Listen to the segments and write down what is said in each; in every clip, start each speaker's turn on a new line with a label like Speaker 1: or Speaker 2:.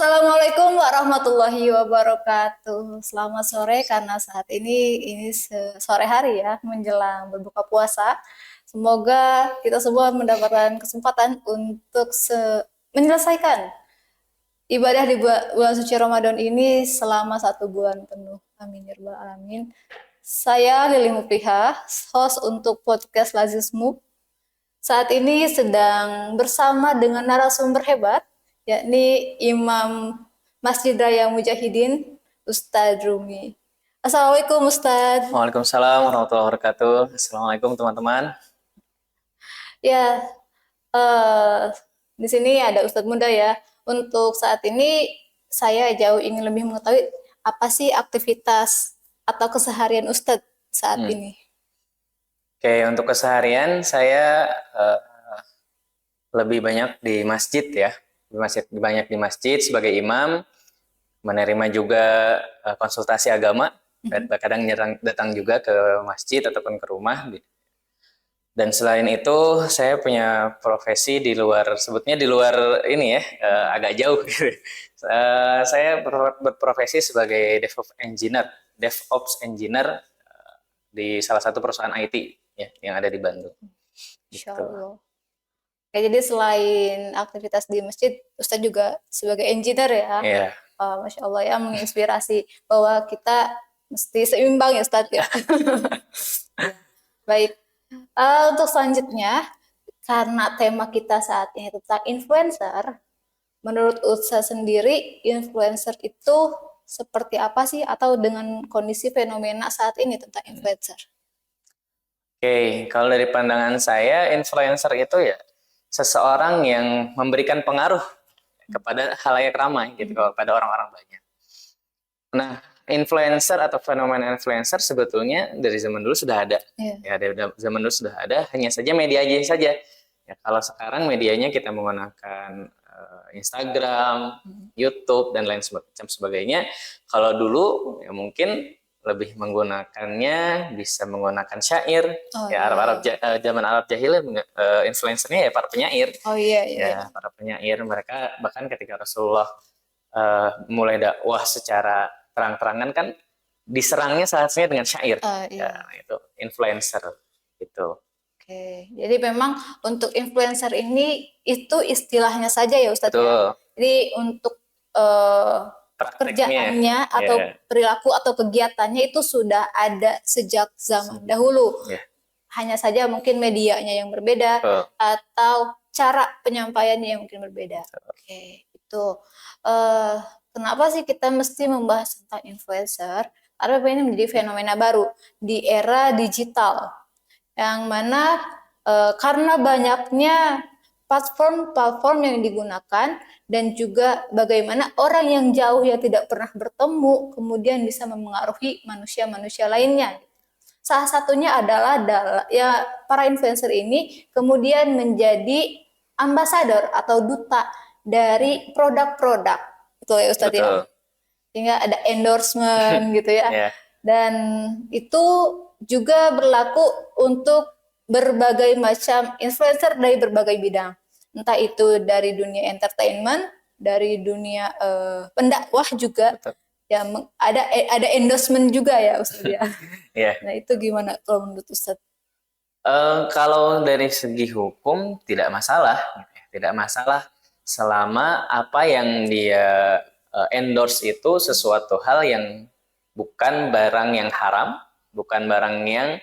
Speaker 1: Assalamualaikum warahmatullahi wabarakatuh. Selamat sore karena saat ini sore hari ya, menjelang berbuka puasa. Semoga kita semua mendapatkan kesempatan untuk menyelesaikan ibadah di bulan suci Ramadan ini selama 1 bulan penuh. Amin ya rabbal alamin. Saya Lili Mupriha, host untuk podcast Lazismu. Saat ini sedang bersama dengan narasumber hebat, yakni Imam Masjid Raya Mujahidin, Ustadz Rumi. Assalamualaikum Ustadz.
Speaker 2: Waalaikumsalam warahmatullahi wabarakatuh. Assalamualaikum teman-teman.
Speaker 1: Ya, eh, di sini ada Ustadz muda ya. Untuk saat ini saya jauh ingin lebih mengetahui apa sih aktivitas atau keseharian Ustadz saat ini.
Speaker 2: Oke, untuk keseharian saya lebih banyak di masjid ya. Banyak di masjid sebagai imam, menerima juga konsultasi agama. Kadang datang juga ke masjid ataupun ke rumah. Dan selain itu saya punya profesi di luar, sebutnya di luar ini ya, agak jauh. Saya berprofesi sebagai DevOps Engineer di salah satu perusahaan IT ya, yang ada di Bandung.
Speaker 1: Insya Allah. Oke, jadi selain aktivitas di masjid, Ustadz juga sebagai engineer ya.
Speaker 2: Yeah.
Speaker 1: Masya Allah ya, menginspirasi bahwa kita mesti seimbang ya Ustadz ya. Baik. Untuk selanjutnya, karena tema kita saat ini tentang influencer, menurut Ustadz sendiri, influencer itu seperti apa sih, atau dengan kondisi fenomena saat ini tentang influencer?
Speaker 2: Oke, kalau dari pandangan saya, influencer itu ya seseorang yang memberikan pengaruh kepada khalayak ramai gitu, kepada orang-orang banyak. Nah, influencer atau fenomena influencer sebetulnya dari zaman dulu sudah ada. Ya, dari zaman dulu sudah ada, hanya saja media aja saja. Ya, kalau sekarang medianya kita menggunakan Instagram, YouTube dan lain sebagainya. Kalau dulu ya mungkin lebih menggunakannya bisa menggunakan syair. Zaman Arab jahiliyah influencernya ya para penyair. Ya, para penyair, mereka bahkan ketika Rasulullah mulai dakwah secara terang-terangan kan diserangnya salah dengan syair. Ya, itu influencer itu.
Speaker 1: Oke, jadi memang untuk influencer ini itu istilahnya saja ya Ustadz ya. Jadi untuk pekerjaannya atau perilaku atau kegiatannya itu sudah ada sejak zaman dahulu. Hanya saja mungkin medianya yang berbeda atau cara penyampaiannya yang mungkin berbeda. Oke, itu. Kenapa sih kita mesti membahas tentang influencer? Karena ini menjadi fenomena baru di era digital, yang mana karena banyaknya platform yang digunakan dan juga bagaimana orang yang jauh yang tidak pernah bertemu kemudian bisa memengaruhi manusia-manusia lainnya. Salah satunya adalah ya para influencer ini kemudian menjadi ambasador atau duta dari produk-produk, betul ya Ustadz ya? Sehingga ada endorsement gitu ya. Dan itu juga berlaku untuk berbagai macam influencer dari berbagai bidang. Entah itu dari dunia entertainment, dari dunia pendakwah juga. Ya, ada endorsement juga ya Ustadz ya. Nah, itu gimana kalau menurut Ustadz?
Speaker 2: Kalau dari segi hukum tidak masalah. Tidak masalah selama apa yang dia endorse itu sesuatu hal yang bukan barang yang haram, bukan barang yang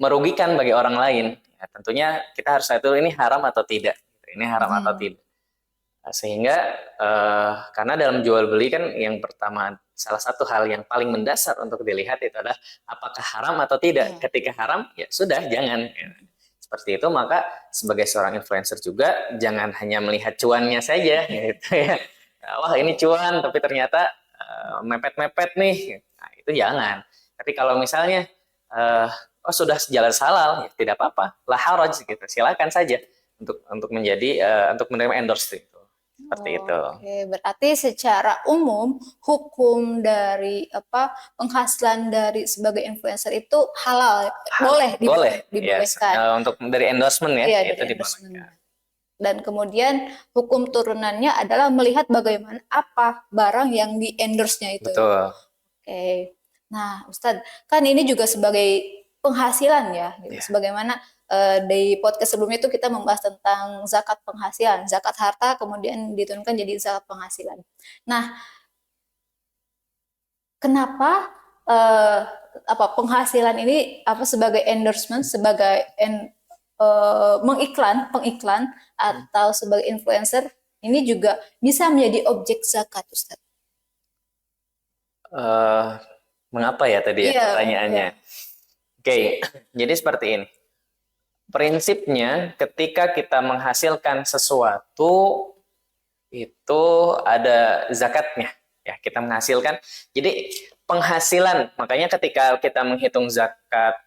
Speaker 2: merugikan bagi orang lain. Ya, tentunya kita harus tahu ini haram atau tidak. Ini haram atau tidak. Sehingga karena dalam jual beli kan yang pertama, salah satu hal yang paling mendasar untuk dilihat itu adalah apakah haram atau tidak. Ketika haram ya sudah jangan. Seperti itu, maka sebagai seorang influencer juga jangan hanya melihat cuannya saja gitu ya. Wah ini cuan tapi ternyata mepet-mepet nih. Nah, itu jangan. Tapi kalau misalnya sudah sejalan halal ya tidak apa-apa, la haraj gitu. Silakan saja untuk menjadi untuk menerima endorse itu. Seperti itu.
Speaker 1: Oke, berarti secara umum hukum dari penghasilan dari sebagai influencer itu halal, boleh dibolehkan.
Speaker 2: Yes. Untuk dari endorsement ya, itu dibolehkan.
Speaker 1: Dan kemudian hukum turunannya adalah melihat bagaimana apa barang yang di endorse-nya itu.
Speaker 2: Betul.
Speaker 1: Oke. Nah, Ustadz, kan ini juga sebagai penghasilan ya, gitu. Sebagaimana di podcast sebelumnya itu kita membahas tentang zakat penghasilan, zakat harta kemudian diturunkan jadi zakat penghasilan. Nah, kenapa penghasilan ini sebagai endorsement, sebagai pengiklan atau sebagai influencer ini juga bisa menjadi objek zakat, Ustaz?
Speaker 2: Mengapa ya tadi ya pertanyaannya? Oke, jadi seperti ini. Prinsipnya ketika kita menghasilkan sesuatu itu ada zakatnya. Ya, kita menghasilkan. Jadi penghasilan, makanya ketika kita menghitung zakat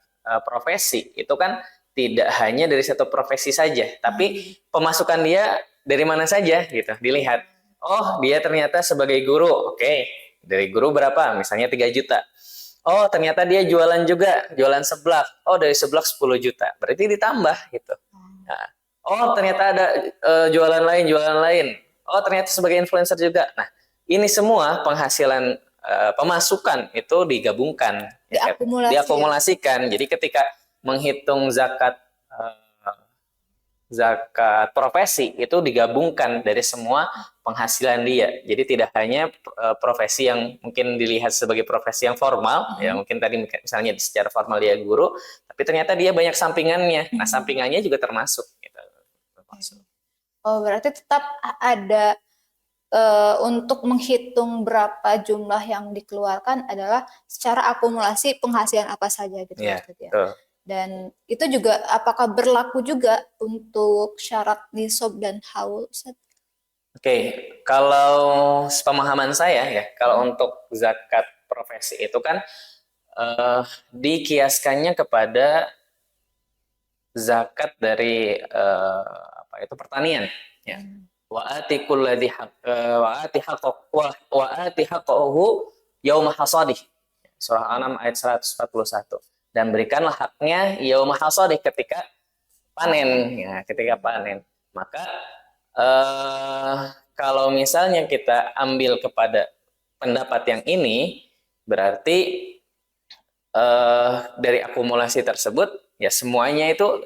Speaker 2: profesi itu kan tidak hanya dari satu profesi saja, tapi pemasukan dia dari mana saja gitu. Dilihat, oh dia ternyata sebagai guru, oke. Dari guru berapa? Misalnya 3 juta. Oh ternyata dia jualan juga, jualan seblak. Oh dari seblak 10 juta. Berarti ditambah gitu. Nah, oh ternyata ada jualan lain. Oh ternyata sebagai influencer juga. Nah ini semua penghasilan pemasukan itu digabungkan, diakumulasikan. Jadi ketika menghitung zakat zakat profesi itu digabungkan dari semua penghasilan dia. Jadi tidak hanya profesi yang mungkin dilihat sebagai profesi yang formal, ya mungkin tadi misalnya secara formal dia guru, tapi ternyata dia banyak sampingannya. Nah sampingannya juga termasuk. Gitu.
Speaker 1: Oh berarti tetap ada untuk menghitung berapa jumlah yang dikeluarkan adalah secara akumulasi penghasilan apa saja gitu ya. Dan itu juga apakah berlaku juga untuk syarat nisab dan haul?
Speaker 2: Oke, kalau pemahaman saya ya, kalau untuk zakat profesi itu kan dikiaskannya kepada zakat dari pertanian ya. Wa ati kulladzi wa ati haqqahu yauma hasadih. Surah An-An'am ayat 141. Dan berikanlah haknya yauma hasadih ketika panen ya, ketika panen. Maka kalau misalnya kita ambil kepada pendapat yang ini, berarti dari akumulasi tersebut ya semuanya itu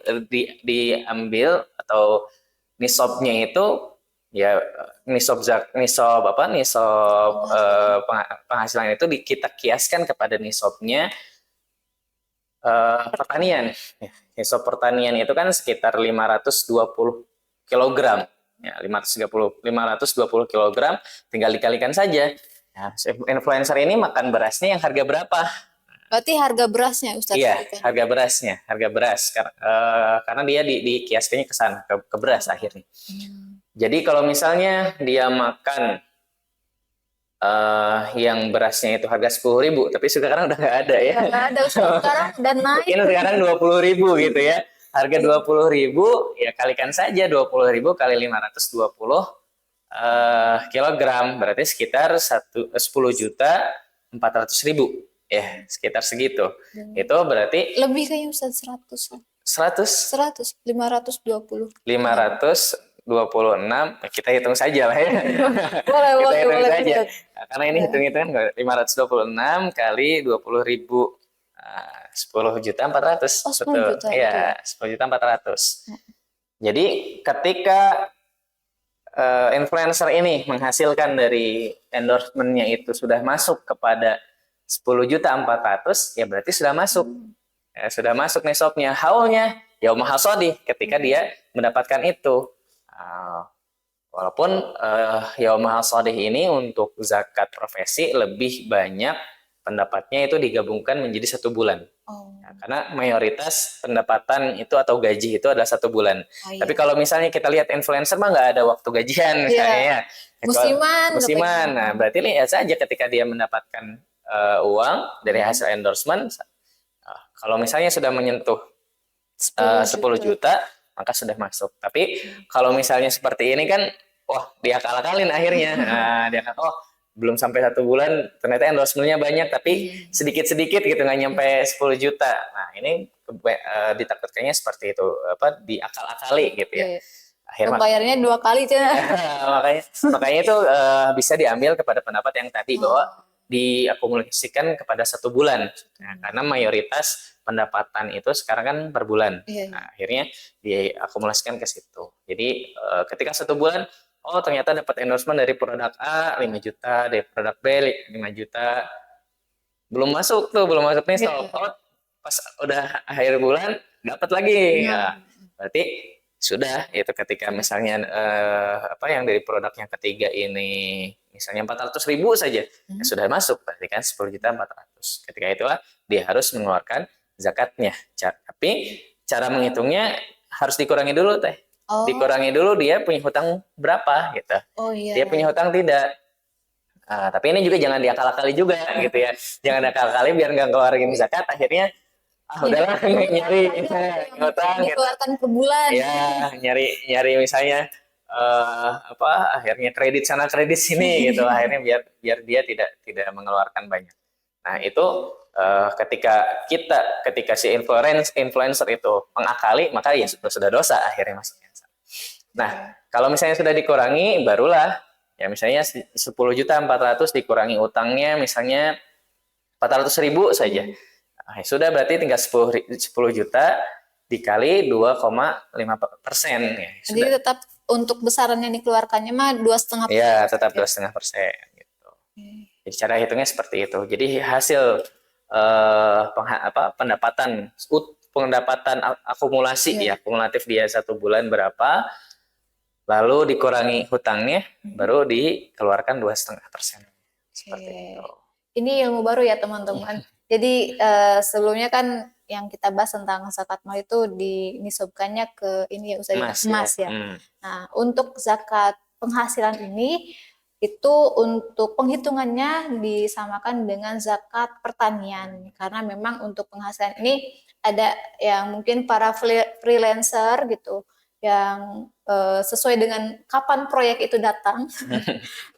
Speaker 2: diambil atau nisabnya itu ya nisab penghasilan itu kita kiaskan kepada nisabnya pertanian. Nisab pertanian itu kan sekitar 520 kg. Ya, 520 kg tinggal dikalikan saja. Nah, influencer ini makan berasnya yang harga berapa?
Speaker 1: Berarti harga berasnya, Ustaz?
Speaker 2: Iya, harga berasnya, harga beras. Karena dia dikiaskannya ke sana, ke beras akhirnya. Jadi kalau misalnya dia makan yang berasnya itu harga 10.000, tapi sekarang udah nggak ada ya.
Speaker 1: Nggak ada, sekarang dan naik.
Speaker 2: Mungkin sekarang 20.000 gitu ya. Harga 20.000 ya kalikan saja 20.000 kali 520 kilogram, berarti sekitar 10.400.000 ya, sekitar segitu. Itu berarti
Speaker 1: lebih kayaknya Ustaz 526
Speaker 2: kita hitung saja lah ya.
Speaker 1: boleh
Speaker 2: saja. Karena ini hitung-hitungan 526 kali 20.000 10.400.000.
Speaker 1: Betul.
Speaker 2: Iya, 10.400.000. Jadi ketika influencer ini menghasilkan dari endorsementnya itu sudah masuk kepada 10.400.000, ya berarti sudah masuk. Ya, sudah masuk nisabnya. Haulnya yauma hasadih ketika dia mendapatkan itu. Walaupun yauma hasadih ini untuk zakat profesi lebih banyak pendapatnya itu digabungkan menjadi 1 bulan. Ya, karena mayoritas pendapatan itu atau gaji itu adalah 1 bulan. Tapi kalau misalnya kita lihat influencer mah nggak ada waktu gajian misalnya ya. Musiman. Nah, berarti lihat saja ketika dia mendapatkan uang dari hasil endorsement, kalau misalnya sudah menyentuh 10 juta, maka sudah masuk. Tapi kalau misalnya seperti ini kan, wah dia akal-akalin akhirnya. Nah, dia kan, belum sampai 1 bulan, ternyata endorsementnya banyak, tapi sedikit-sedikit gitu, nggak nyampe 10 juta. Nah, ini ditakutkannya seperti itu, diakal-akali gitu ya.
Speaker 1: Pembayarannya 2 kali Cina.
Speaker 2: makanya itu bisa diambil kepada pendapat yang tadi bahwa diakumulasikan kepada 1 bulan. Nah, karena mayoritas pendapatan itu sekarang kan per bulan. Nah, akhirnya diakumulasikan ke situ. Jadi ketika 1 bulan, oh ternyata dapat endorsement dari produk A 5 juta, dari produk B 5 juta, belum masuk nih stop. Oh, pas udah akhir bulan dapat lagi. Ya, berarti sudah itu ketika misalnya apa yang dari produk yang ketiga ini misalnya 400.000 saja ya sudah masuk, berarti kan 10.400.000. Ketika itulah dia harus mengeluarkan zakatnya. Tapi cara menghitungnya harus dikurangi dulu teh. Dikurangi dulu dia punya hutang berapa gitu. Dia punya hutang tidak. Tapi ini juga jangan diakal-akali juga gitu ya. Jangan diakal-akali biar nggak keluarin zakat, akhirnya udahlah nyari hutang
Speaker 1: dikeluarkan per bulan.
Speaker 2: Ya, nyari misalnya akhirnya kredit sana kredit sini gitu. Akhirnya biar dia tidak mengeluarkan banyak. Nah, itu ketika si influencer itu mengakali, maka ya sudah dosa akhirnya masuknya. Nah, kalau misalnya sudah dikurangi, barulah ya misalnya 10.400.000 dikurangi utangnya misalnya 400.000 saja. Nah, sudah berarti tinggal 10 juta dikali 2,5%. Ya,
Speaker 1: jadi tetap untuk besaran yang dikeluarkannya mah 2,5%.
Speaker 2: Ya, tetap 2,5% gitu. Jadi cara hitungnya seperti itu. Jadi hasil pendapatan akumulasi ya, kumulatif dia 1 bulan berapa, lalu dikurangi hutangnya, baru dikeluarkan 2,5%. Seperti itu.
Speaker 1: Ini ilmu baru ya teman-teman. Jadi sebelumnya kan yang kita bahas tentang zakat mal itu dinisabkannya ke ini ya emas ya. Nah, untuk zakat penghasilan ini itu untuk penghitungannya disamakan dengan zakat pertanian, karena memang untuk penghasilan ini ada yang mungkin para freelancer gitu yang sesuai dengan kapan proyek itu datang.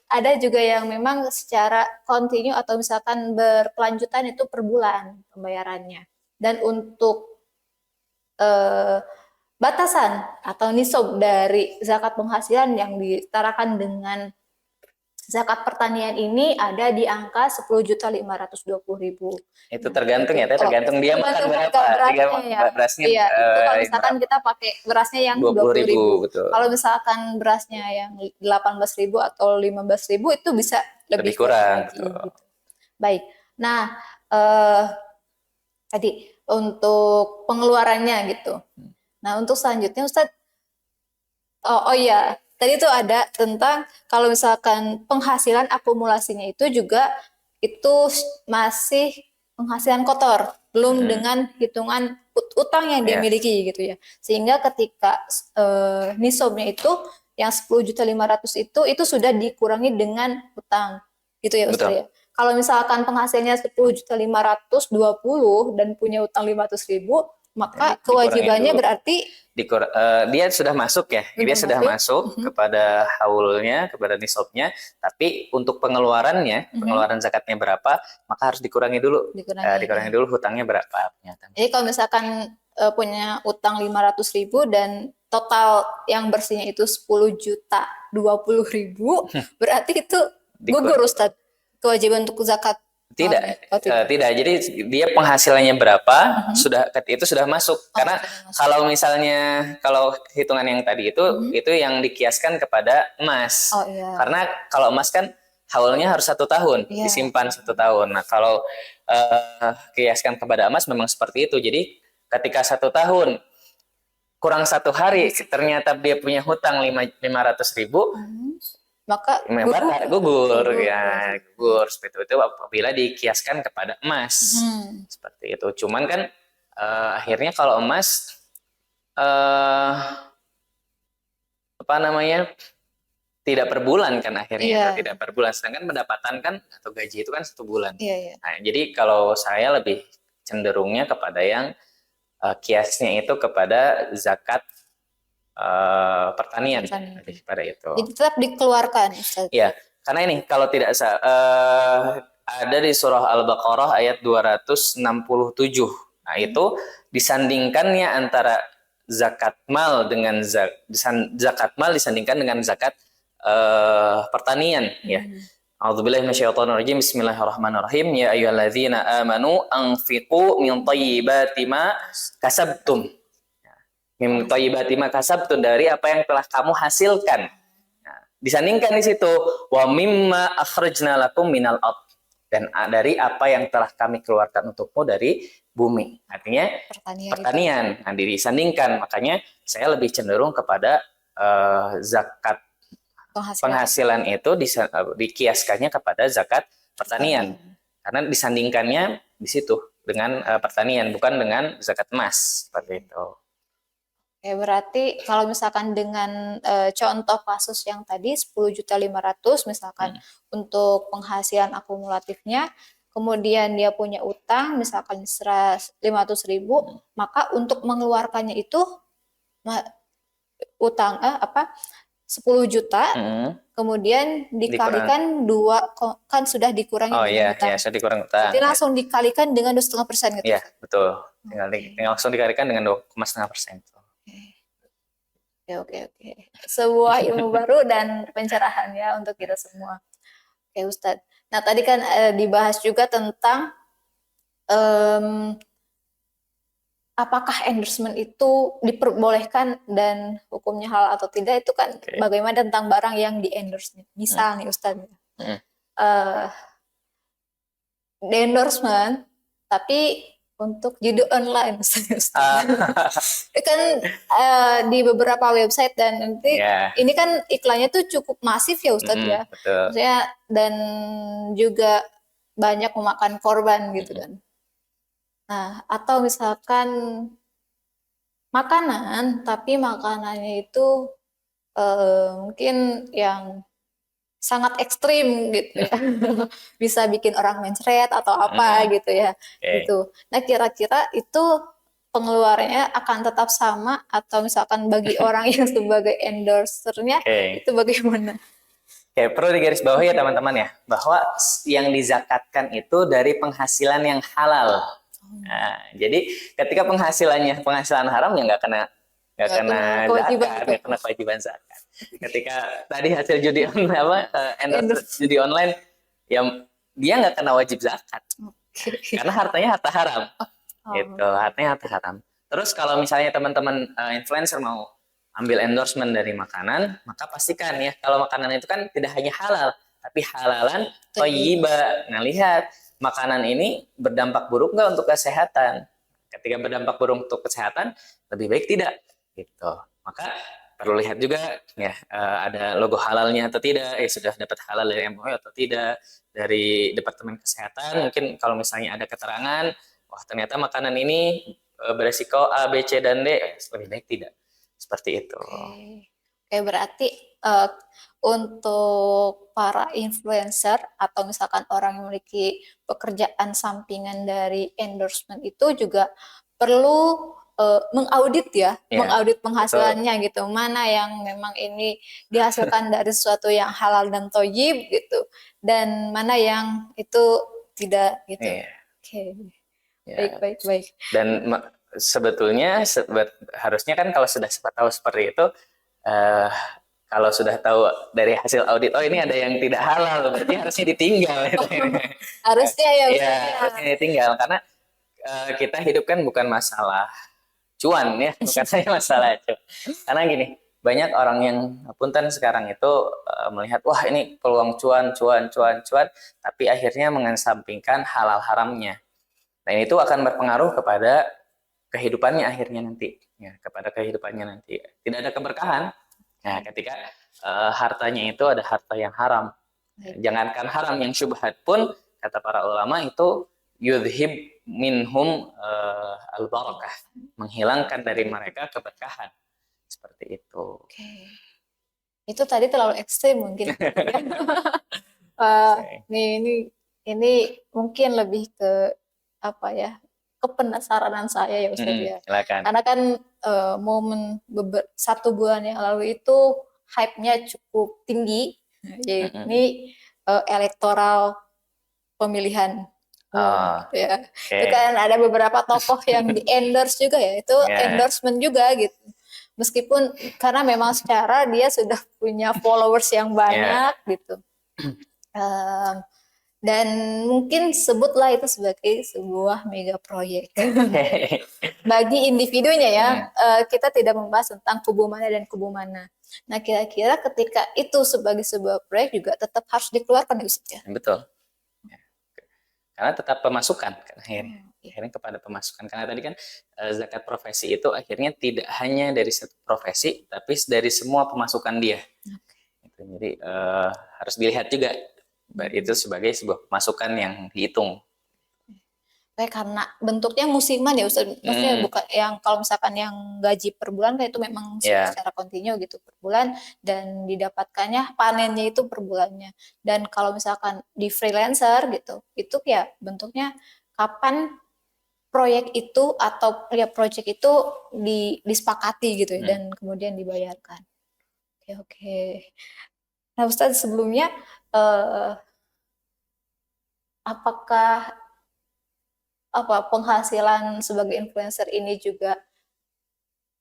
Speaker 1: Ada juga yang memang secara kontinu atau misalkan berkelanjutan itu per bulan pembayarannya. Dan untuk batasan atau nisab dari zakat penghasilan yang disetarakan dengan zakat pertanian ini ada di angka 10.520.000.
Speaker 2: Itu tergantung ya, tergantung dia makan berapa.
Speaker 1: Berasnya iya, itu kalau misalkan kita pakai berasnya yang 20.000. Kalau misalkan berasnya yang 18.000 atau 15.000 itu bisa lebih
Speaker 2: kurang.
Speaker 1: Gitu. Baik. Nah, tadi untuk pengeluarannya gitu. Nah, untuk selanjutnya Ustadz, oh iya, tadi itu ada tentang kalau misalkan penghasilan akumulasinya itu juga itu masih penghasilan kotor, belum dengan hitungan utang yang dia miliki gitu ya. Sehingga ketika nisabnya itu yang 10.500.000 itu sudah dikurangi dengan utang gitu ya Ustaz ya. Kalau misalkan penghasilannya 10.520 dan punya utang 500.000, maka kewajibannya berarti
Speaker 2: dia sudah masuk ya, dia sudah masuk kepada haulnya, kepada nisabnya, tapi untuk pengeluarannya, pengeluaran zakatnya berapa, maka harus dikurangi dulu. Dikurangi dulu hutangnya berapa.
Speaker 1: Jadi kalau misalkan punya utang 500.000 dan total yang bersihnya itu 10.020.000, berarti itu gugur Ustadz kewajiban untuk zakat.
Speaker 2: Tidak. Jadi dia penghasilannya berapa itu sudah masuk. Karena kalau misalnya kalau hitungan yang tadi itu yang dikiaskan kepada emas. Karena kalau emas kan haulnya harus 1 tahun, disimpan 1 tahun. Nah kalau kiaskan kepada emas memang seperti itu. Jadi ketika 1 tahun kurang 1 hari ternyata dia punya hutang 500.000.
Speaker 1: Maka
Speaker 2: gugur seperti itu apabila dikiaskan kepada emas. Seperti itu. Cuman kan akhirnya kalau emas tidak per bulan kan akhirnya, tidak per bulan, sedangkan pendapatan kan atau gaji itu kan 1 bulan. Nah, jadi kalau saya lebih cenderungnya kepada yang kiasnya itu kepada zakat pertanian pada itu.
Speaker 1: Jadi tetap dikeluarkan.
Speaker 2: Ya, karena ini kalau tidak ada di surah Al-Baqarah ayat 267. Nah, itu disandingkannya antara zakat mal dengan zakat mal disandingkan dengan zakat pertanian ya. A'udzubillahi minasyaitonirrajim. Bismillahirrahmanirrahim. Ya ayyuhalladzina amanu anfiqu min thayyibati ma kasabtum. Min thayyibati ma kasabtum, dari apa yang telah kamu hasilkan. Nah, disandingkan di situ wa mimma akhrajna lakum minal ard, dan dari apa yang telah kami keluarkan untukmu dari bumi. Artinya pertanian. Nah, disandingkan, makanya saya lebih cenderung kepada zakat penghasilan itu dikiaskannya kepada zakat pertanian. Karena disandingkannya di situ dengan pertanian, bukan dengan zakat emas, seperti itu.
Speaker 1: Oke, berarti kalau misalkan dengan contoh kasus yang tadi 10.500.000 misalkan untuk penghasilan akumulatifnya, kemudian dia punya utang misalkan 500.000, maka untuk mengeluarkannya itu utang 10 juta, kemudian dikalikan 2, kan sudah dikurangi
Speaker 2: dengan utang. Sudah dikurangi utang.
Speaker 1: Jadi langsung dikalikan dengan 2,5% gitu.
Speaker 2: Iya, betul. Tinggal langsung dikalikan dengan 2,5%.
Speaker 1: Oke. Sebuah ilmu baru dan pencerahan ya untuk kita semua. Oke, Ustadz. Nah, tadi kan dibahas juga tentang apakah endorsement itu diperbolehkan dan hukumnya halal atau tidak, itu kan bagaimana tentang barang yang di endorse. Misal nih Ustadz, di endorsement tapi untuk judi online Ustadz. Kan di beberapa website dan nanti ini kan iklannya tuh cukup masif ya Ustadz ya. Maksudnya, dan juga banyak memakan korban gitu kan. Nah, atau misalkan makanan, tapi makanannya itu mungkin yang sangat ekstrim gitu ya. Bisa bikin orang mencret atau apa gitu ya. Gitu. Nah, kira-kira itu pengeluarannya akan tetap sama atau misalkan bagi orang yang sebagai endorsernya itu bagaimana?
Speaker 2: Perlu digarisbawahi ya teman-teman ya, bahwa yang dizakatkan itu dari penghasilan yang halal. Nah, jadi ketika penghasilan haram ya nggak kena zakat, nggak kena kewajiban zakat. Ketika tadi hasil judi judi online, ya dia nggak kena wajib zakat, karena hartanya harta haram. Gitu, hartanya harta haram. Terus kalau misalnya teman-teman influencer mau ambil endorsement dari makanan, maka pastikan ya kalau makanan itu kan tidak hanya halal, tapi halalan thayyiba. Nah, lihat makanan ini berdampak buruk nggak untuk kesehatan. Ketika berdampak buruk untuk kesehatan, lebih baik tidak. Gitu. Maka perlu lihat juga ya ada logo halalnya atau tidak, sudah dapat halal dari MUI atau tidak, dari Departemen Kesehatan. Mungkin kalau misalnya ada keterangan, wah ternyata makanan ini beresiko A, B, C, dan D, lebih baik tidak. Seperti itu.
Speaker 1: Oke, berarti untuk para influencer atau misalkan orang yang memiliki pekerjaan sampingan dari endorsement itu juga perlu mengaudit ya, mengaudit penghasilannya gitu, mana yang memang ini dihasilkan dari sesuatu yang halal dan thayyib gitu, dan mana yang itu tidak gitu. Baik.
Speaker 2: Dan sebetulnya harusnya kan kalau sudah tahu seperti itu, kalau sudah tahu dari hasil audit, oh ini ada yang tidak halal, berarti harusnya ditinggal.
Speaker 1: Harusnya ya.
Speaker 2: Harusnya ditinggal, karena kita hidup kan bukan masalah cuan ya, bukan saya masalah cuan. Karena gini, banyak orang yang punten sekarang itu melihat, wah ini peluang cuan, tapi akhirnya mengesampingkan halal haramnya. Nah, itu akan berpengaruh kepada kehidupannya akhirnya nanti, ya, kepada kehidupannya nanti tidak ada keberkahan. Nah, ketika hartanya itu ada harta yang haram, jangankan haram, yang syubhat pun kata para ulama itu yudhib minhum al-barakah, menghilangkan dari mereka keberkahan, seperti itu.
Speaker 1: Itu tadi terlalu ekstrim mungkin. Ini mungkin lebih ke apa ya, kepenasaran saya ya Ustaz ya.
Speaker 2: Silakan.
Speaker 1: Karena kan momen 1 bulan yang lalu itu hype-nya cukup tinggi, ini elektoral pemilihan
Speaker 2: Ah,
Speaker 1: gitu ya. Itu
Speaker 2: oke.
Speaker 1: kan ada beberapa tokoh yang di endorse juga ya, itu
Speaker 2: Ya,
Speaker 1: endorsement juga gitu. Meskipun karena memang secara dia sudah punya followers yang
Speaker 2: ya.
Speaker 1: banyak gitu. Em, dan mungkin sebutlah itu sebagai sebuah mega proyek. Bagi individunya ya,
Speaker 2: Hmm,
Speaker 1: kita tidak membahas tentang kubu mana dan kubu mana. Nah, kira-kira ketika itu sebagai sebuah proyek juga tetap harus dikeluarkan ya Ustaz ya.
Speaker 2: betul. Ya. Karena tetap pemasukan kan akhirnya.
Speaker 1: Iya.
Speaker 2: Akhirnya kepada pemasukan. Karena tadi kan zakat profesi itu akhirnya tidak hanya dari satu profesi, tapi dari semua pemasukan dia.
Speaker 1: Oke.
Speaker 2: Gitu. Jadi harus dilihat juga itu sebagai sebuah masukan yang dihitung.
Speaker 1: Kayak karena bentuknya musiman ya Ustaz. Maksudnya
Speaker 2: Hmm,
Speaker 1: bukan yang kalau misalkan yang gaji per bulan kayak itu memang
Speaker 2: ya,
Speaker 1: secara kontinu gitu per bulan dan didapatkannya panennya itu per bulannya. Dan kalau misalkan di freelancer gitu, itu ya bentuknya kapan proyek itu atau ya proyek itu disepakati gitu ya dan
Speaker 2: hmm.
Speaker 1: kemudian dibayarkan. Oke, oke. Nah, Ustaz sebelumnya eh, apakah apa penghasilan sebagai influencer ini juga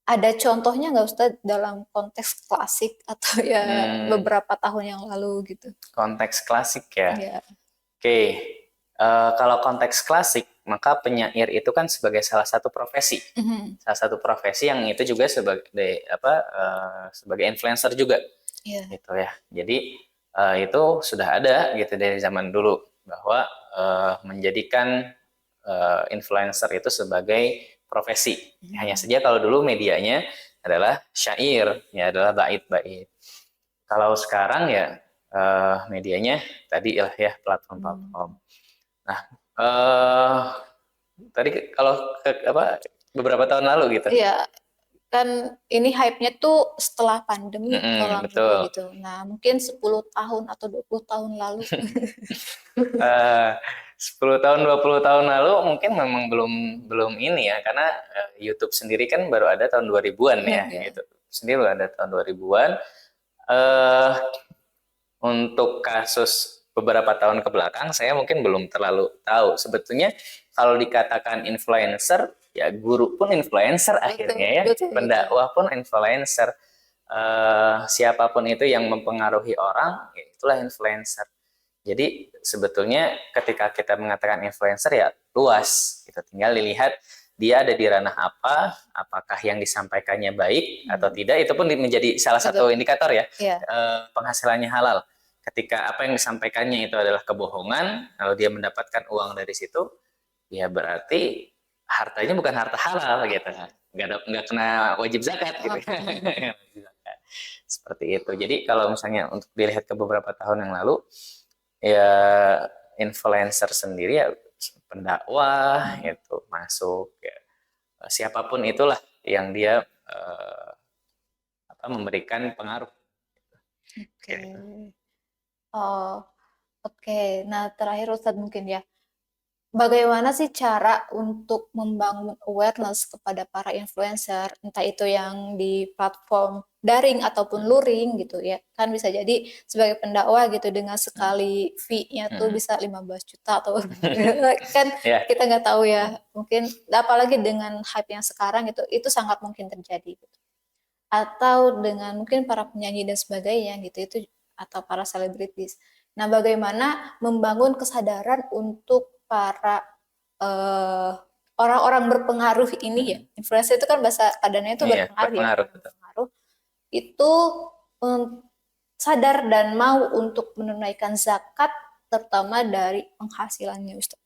Speaker 1: ada contohnya nggak Ustaz dalam konteks klasik atau ya
Speaker 2: Hmm,
Speaker 1: beberapa tahun yang lalu gitu?
Speaker 2: konteks klasik ya.
Speaker 1: Ya.
Speaker 2: Oke, kalau konteks klasik, maka penyair itu kan sebagai salah satu profesi.
Speaker 1: Mhm.
Speaker 2: Salah satu profesi yang itu juga sebagai apa sebagai influencer juga
Speaker 1: Iya.
Speaker 2: gitu ya. Jadi itu sudah ada gitu dari zaman dulu bahwa menjadikan influencer itu sebagai profesi. Hanya
Speaker 1: Mhm.
Speaker 2: saja kalau dulu medianya adalah syair, ya adalah bait-bait. Kalau sekarang ya medianya tadi lah ya
Speaker 1: Hmm.
Speaker 2: platform-platform. Nah, eh tadi kalau apa beberapa tahun lalu gitu.
Speaker 1: Iya, kan ini hype-nya tuh setelah pandemi kalau nggak salah
Speaker 2: Betul.
Speaker 1: gitu. Nah, mungkin 10 tahun atau 20 tahun lalu.
Speaker 2: Eh 10 tahun 20 tahun lalu mungkin memang belum belum ini ya karena YouTube sendiri kan baru ada tahun 2000-an
Speaker 1: Nah,
Speaker 2: ya
Speaker 1: ya.
Speaker 2: gitu. Sendiri baru ada tahun 2000-an. Eh untuk kasus beberapa tahun ke belakang saya mungkin belum terlalu tahu. Sebetulnya kalau dikatakan influencer ya guru pun influencer
Speaker 1: Betul,
Speaker 2: akhirnya ya.
Speaker 1: betul, betul.
Speaker 2: Pendakwah pun influencer. Siapapun itu yang mempengaruhi orang ya itulah influencer. Jadi sebetulnya ketika kita mengatakan influencer ya luas, gitu. Tinggal dilihat dia ada di ranah apa, apakah yang disampaikannya baik atau
Speaker 1: Hmm.
Speaker 2: tidak, itu pun menjadi salah satu
Speaker 1: Betul.
Speaker 2: indikator ya,
Speaker 1: Ya.
Speaker 2: penghasilannya halal. Ketika apa yang disampaikannya itu adalah kebohongan, lalu dia mendapatkan uang dari situ, ya berarti hartanya bukan harta halal gitu. Nggak kena wajib zakat gitu.
Speaker 1: Oke.
Speaker 2: Seperti itu. Jadi kalau misalnya untuk dilihat ke beberapa tahun yang lalu, ya influencer sendiri ya pendakwah itu masuk ya siapapun itulah yang dia apa memberikan pengaruh gitu.
Speaker 1: Oke. Oh, oke. Nah, terakhir Ustadz mungkin ya. Bagaimana sih cara untuk membangun awareness kepada para influencer, entah itu yang di platform daring ataupun luring gitu ya. Kan bisa jadi sebagai pendakwah gitu dengan sekali fee-nya tuh
Speaker 2: Hmm.
Speaker 1: bisa 15 juta atau kan
Speaker 2: Ya,
Speaker 1: kita nggak tahu ya. Mungkin apalagi dengan hype yang sekarang itu sangat mungkin terjadi gitu. Atau dengan mungkin para penyanyi dan sebagainya gitu itu atau para selebritis. Nah, bagaimana membangun kesadaran untuk para eh, orang-orang berpengaruh ini ya. Influencer itu kan bahasa padannya itu
Speaker 2: iya
Speaker 1: berpengaruh ya,
Speaker 2: berpengaruh
Speaker 1: orang
Speaker 2: betul.
Speaker 1: berpengaruh itu um, sadar dan mau untuk menunaikan zakat terutama dari penghasilannya Ustaz.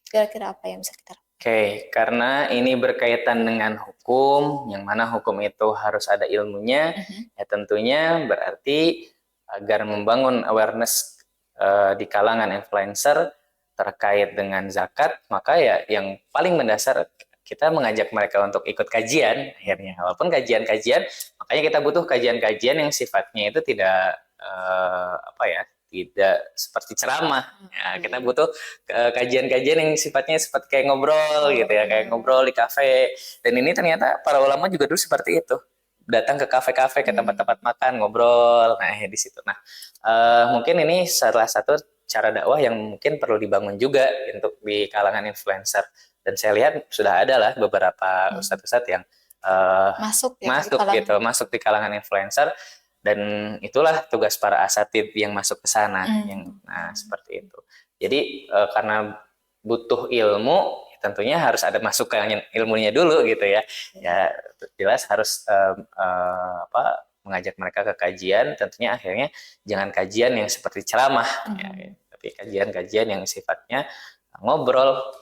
Speaker 1: Kira-kira apa yang bisa kita lakukan?
Speaker 2: Oke, karena ini berkaitan dengan hukum, yang mana hukum itu harus ada ilmunya,
Speaker 1: Mhm.
Speaker 2: ya tentunya berarti agar membangun awareness di kalangan influencer terkait dengan zakat, maka ya yang paling mendasar kita mengajak mereka untuk ikut kajian akhirnya. Walaupun kajian-kajian, makanya kita butuh kajian-kajian yang sifatnya itu tidak apa ya, tidak seperti ceramah. Ya, kita butuh kajian-kajian yang sifatnya seperti kayak ngobrol gitu
Speaker 1: Oh,
Speaker 2: ya, kayak
Speaker 1: iya.
Speaker 2: ngobrol di kafe. Dan ini ternyata para ulama juga dulu seperti itu. Datang ke kafe-kafe, ke tempat-tempat makan, ngobrol. Nah, ya di situ. Nah, mungkin ini salah satu cara dakwah yang mungkin perlu dibangun juga untuk di kalangan influencer. Dan saya lihat sudah ada lah beberapa ustadz-ustadz yang masuk di kalangan influencer, dan itulah tugas para asatid yang masuk ke sana. Nah, seperti itu. Jadi karena butuh ilmu, tentunya harus ada masuk ke ilmunya dulu gitu ya. Ya jelas harus mengajak mereka ke kajian. Tentunya akhirnya jangan kajian yang seperti ceramah, ya, tapi kajian-kajian yang sifatnya ngobrol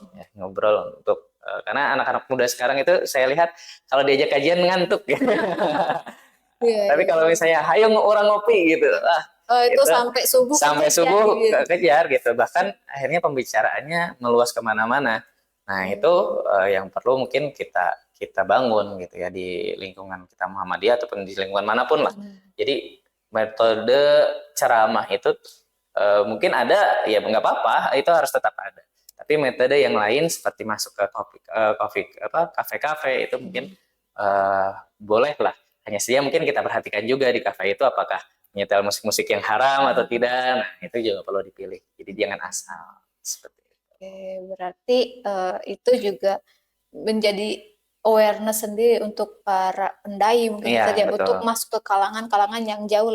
Speaker 2: untuk karena anak-anak muda sekarang itu saya lihat kalau diajak kajian ngantuk ya. Tapi kalau misalnya hayo orang ngopi gitu,
Speaker 1: itu sampai subuh
Speaker 2: kejar gitu. Bahkan akhirnya pembicaraannya meluas kemana-mana. Nah itu yang perlu mungkin kita bangun gitu ya di lingkungan kita Muhammadiyah ataupun di lingkungan manapun lah. Jadi metode ceramah itu mungkin ada, ya nggak apa-apa, itu harus tetap ada. Tapi metode yang lain seperti masuk ke kafe-kafe itu mungkin boleh lah. Hanya saja mungkin kita perhatikan juga di kafe itu apakah menyetel musik-musik yang haram atau tidak. Nah, itu juga perlu dipilih. Jadi jangan asal seperti itu.
Speaker 1: Oke, berarti itu juga menjadi awareness sendiri untuk para pendai mungkin saja untuk masuk ke kalangan-kalangan yang jauh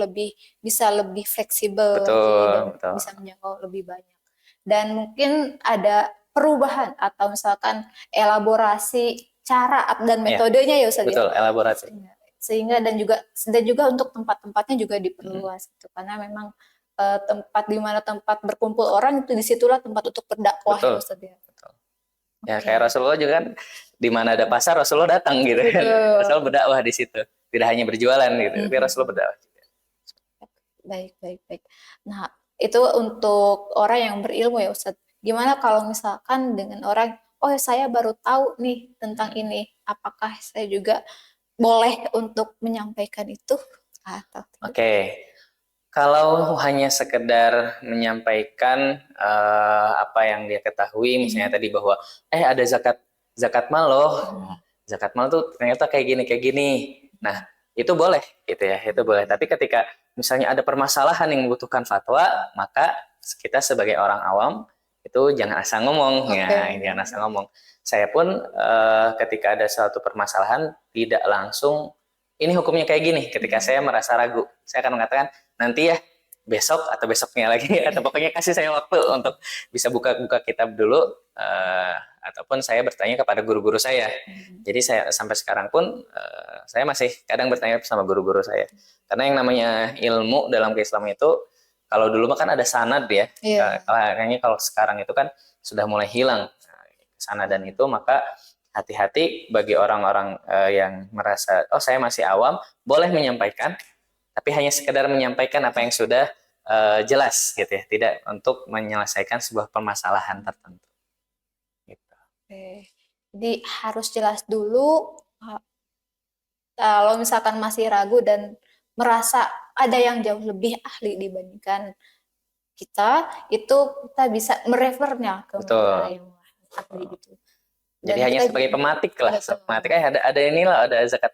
Speaker 1: bisa lebih fleksibel dan bisa menjangkau lebih banyak. Dan mungkin ada perubahan atau misalkan elaborasi cara dan metodenya ya Ustaz.
Speaker 2: Betul, elaborasi.
Speaker 1: Sehingga dan juga untuk tempat-tempatnya juga diperluas gitu, karena memang tempat di mana tempat berkumpul orang itu disitulah tempat untuk berdakwah ya Ustaz ya.
Speaker 2: Betul. Ya kayak Rasulullah juga kan di mana ada pasar Rasulullah datang gitu kan. Rasulullah berdakwah di situ. Tidak hanya berjualan gitu, tapi Rasulullah berdakwah juga.
Speaker 1: Baik. Nah, itu untuk orang yang berilmu ya Ustaz. Gimana kalau misalkan dengan orang, saya baru tahu nih tentang ini, apakah saya juga boleh untuk menyampaikan itu atau tidak?
Speaker 2: Oke. Kalau hanya sekedar menyampaikan apa yang dia ketahui, misalnya tadi bahwa ada zakat mal loh. Zakat mal tuh ternyata kayak gini. Nah, itu boleh gitu ya, itu boleh. Tapi ketika misalnya ada permasalahan yang membutuhkan fatwa, maka kita sebagai orang awam itu jangan asal ngomong. Jangan asal ngomong. Saya pun ketika ada suatu permasalahan tidak langsung ini hukumnya kayak gini. Ketika saya merasa ragu, saya akan mengatakan nanti ya besok atau besoknya lagi atau pokoknya kasih saya waktu untuk bisa buka kitab dulu, ataupun saya bertanya kepada guru-guru saya. Jadi saya sampai sekarang pun saya masih kadang bertanya sama guru-guru saya, karena yang namanya ilmu dalam keislaman itu kalau dulu kan ada sanad ya. Kayaknya kalau sekarang itu kan sudah mulai hilang sanad dan itu, maka hati-hati bagi orang-orang yang merasa saya masih awam, boleh menyampaikan tapi hanya sekedar menyampaikan apa yang sudah jelas gitu ya, tidak untuk menyelesaikan sebuah permasalahan tertentu gitu.
Speaker 1: Jadi harus jelas dulu. Kalau misalkan masih ragu dan merasa ada yang jauh lebih ahli dibandingkan kita, itu kita bisa merefernya ke yang ahli gitu.
Speaker 2: Jadi hanya sebagai pematik lah, pematik ada inilah, ada zakat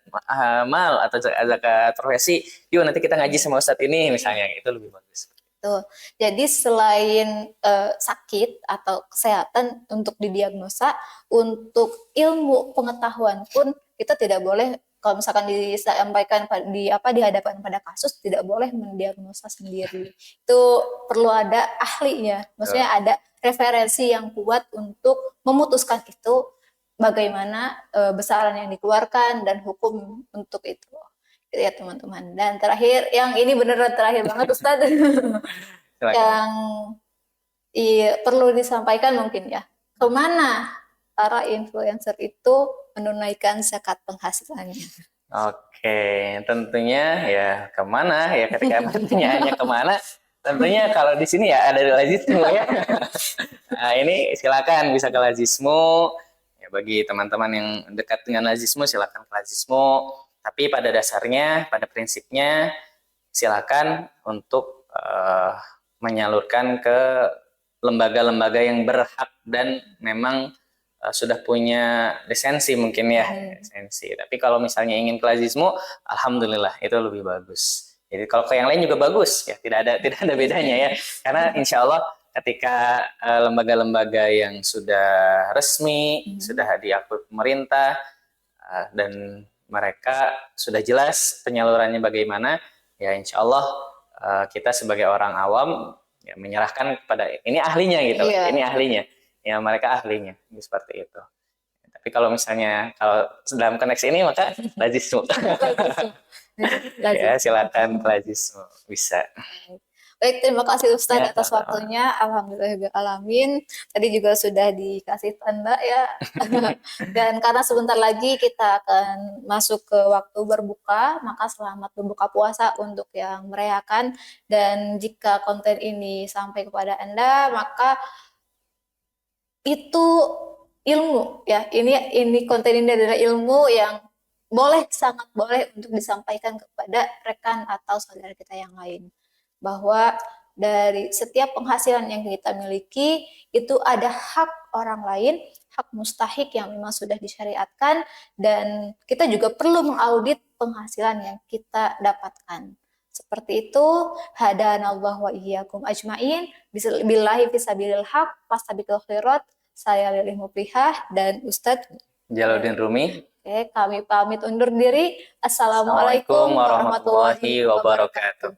Speaker 2: mal atau zakat profesi. Yuk nanti kita ngaji sama Ustadz ini misalnya, itu lebih bagus.
Speaker 1: Tuh. Jadi selain sakit atau kesehatan untuk didiagnosa, untuk ilmu pengetahuan pun kita tidak boleh, kalau misalkan disampaikan di hadapan pada kasus, tidak boleh mendiagnosa sendiri. Itu perlu ada ahlinya, maksudnya ada referensi yang kuat untuk memutuskan itu bagaimana besaran yang dikeluarkan dan hukum untuk itu ya teman-teman. Dan terakhir, yang ini beneran terakhir banget Ustadz, yang perlu disampaikan mungkin ya, kemana para influencer itu menunaikan zakat penghasilannya?
Speaker 2: Oke, tentunya ya kemana ya, ketika pertanyaannya kemana, tentunya kalau di sini ya ada di Lazismo ya. Nah, ini silakan bisa ke Lazismo. Bagi teman-teman yang dekat dengan Lazismo, silakan ke Lazismo. Tapi pada dasarnya, pada prinsipnya, silakan untuk menyalurkan ke lembaga-lembaga yang berhak dan memang sudah punya lisensi mungkin ya, lisensi. Tapi kalau misalnya ingin ke Lazismo, alhamdulillah itu lebih bagus. Jadi kalau ke yang lain juga bagus ya, tidak ada bedanya ya. Karena insya Allah ketika lembaga-lembaga yang sudah resmi, sudah diakui pemerintah, dan mereka sudah jelas penyalurannya bagaimana, ya insya Allah kita sebagai orang awam ya menyerahkan kepada ini ahlinya gitu, ini ahlinya, ya mereka ahlinya, seperti itu. Tapi kalau misalnya kalau dalam konteks ini maka lazismu. Ya silakan lazismu bisa.
Speaker 1: Baik, terima kasih Ustadz atas waktunya. Alhamdulillah alamin. Tadi juga sudah dikasih tanda ya. Dan karena sebentar lagi kita akan masuk ke waktu berbuka, maka selamat berbuka puasa untuk yang merayakan. Dan jika konten ini sampai kepada Anda, maka itu ilmu ya. Ini konten ini adalah ilmu yang sangat boleh untuk disampaikan kepada rekan atau saudara kita yang lain. Bahwa dari setiap penghasilan yang kita miliki itu ada hak orang lain, hak mustahik yang memang sudah disyariatkan, dan kita juga perlu mengaudit penghasilan yang kita dapatkan. Seperti itu, hadanallahu wa iyyakum ajmain, billahi fisabilil haq, fastabiqul khairat. Saya Lilih Muplihah dan Ustadz
Speaker 2: Jalaluddin Rumi.
Speaker 1: Oke, kami pamit undur diri. Assalamualaikum warahmatullahi wabarakatuh.